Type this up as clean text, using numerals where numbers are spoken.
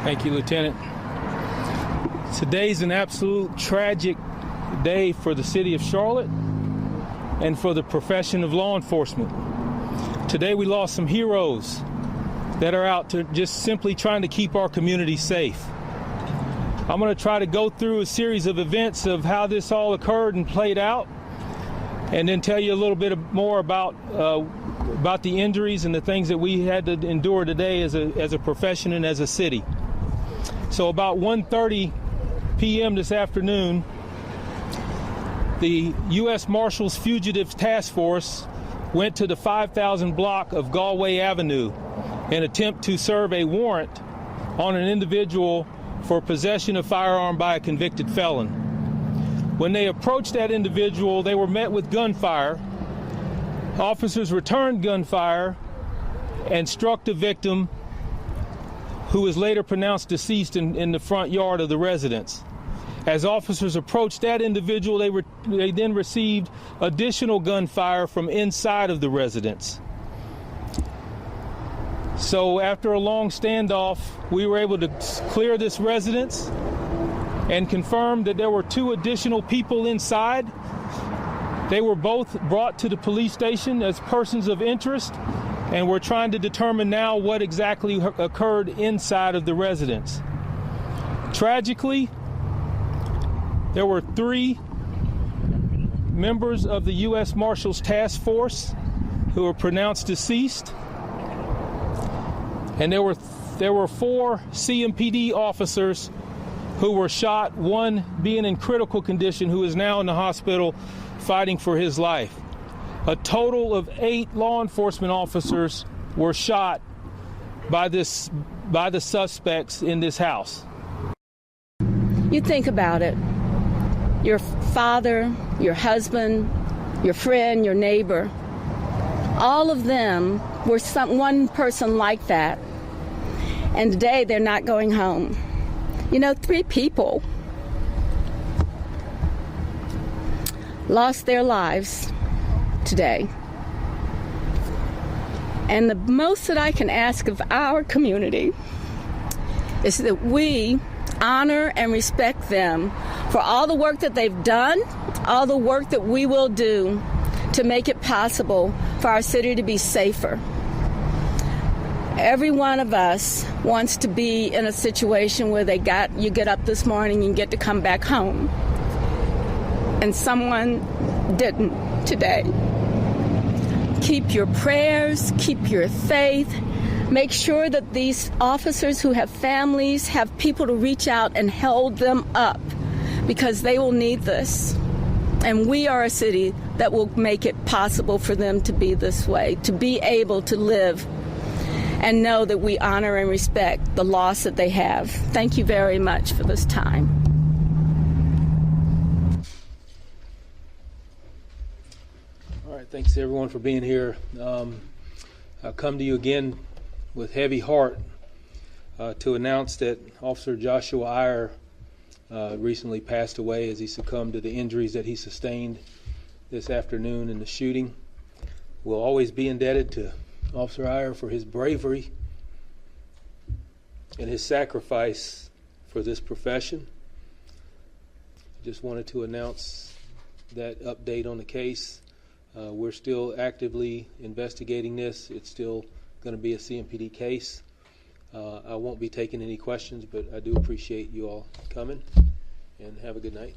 Thank you, Lieutenant. Today's an absolute tragic day for the city of Charlotte and for the profession of law enforcement. Today we lost some heroes that are out to just simply trying to keep our community safe. I'm going to try to go through a series of events of how this all occurred and played out, and then tell you a little bit more about the injuries and the things that we had to endure today as a profession and as a city. So about 1:30 p.m. this afternoon, the U.S. Marshals Fugitive Task Force went to the 5000 block of Galway Avenue in an attempt to serve a warrant on an individual for possession of firearm by a convicted felon. When they approached that individual, they were met with gunfire. Officers returned gunfire and struck the victim, who was later pronounced deceased in the front yard of the residence. As officers approached that individual, they then received additional gunfire from inside of the residence. So after a long standoff, we were able to clear this residence and confirm that there were 2 additional people inside. They were both brought to the police station as persons of interest, and we're trying to determine now what exactly occurred inside of the residence. Tragically, there were 3 members of the U.S. Marshals Task Force who were pronounced deceased, and there were 4 CMPD officers who were shot, one being in critical condition who is now in the hospital fighting for his life. A total of 8 law enforcement officers were shot by the suspects in this house. You think about it. Your father, your husband, your friend, your neighbor, all of them were one person like that. And today they're not going home. 3 people lost their lives today. And the most that I can ask of our community is that we honor and respect them for all the work that they've done, all the work that we will do to make it possible for our city to be safer. Every one of us wants to be in a situation where you get up this morning and get to come back home. And someone didn't today. Keep your prayers, keep your faith. Make sure that these officers who have families have people to reach out and hold them up, because they will need this. And we are a city that will make it possible for them to be this way, to be able to live and know that we honor and respect the loss that they have. Thank you very much for this time. All right, thanks everyone for being here. I'll come to you again with heavy heart to announce that Officer Joshua Iyer recently passed away as he succumbed to the injuries that he sustained this afternoon in the shooting. We'll always be indebted to Officer Iyer for his bravery and his sacrifice for this profession. Just wanted to announce that update on the case. We're still actively investigating this. It's still going to be a CMPD case. I won't be taking any questions, but I do appreciate you all coming, and have a good night.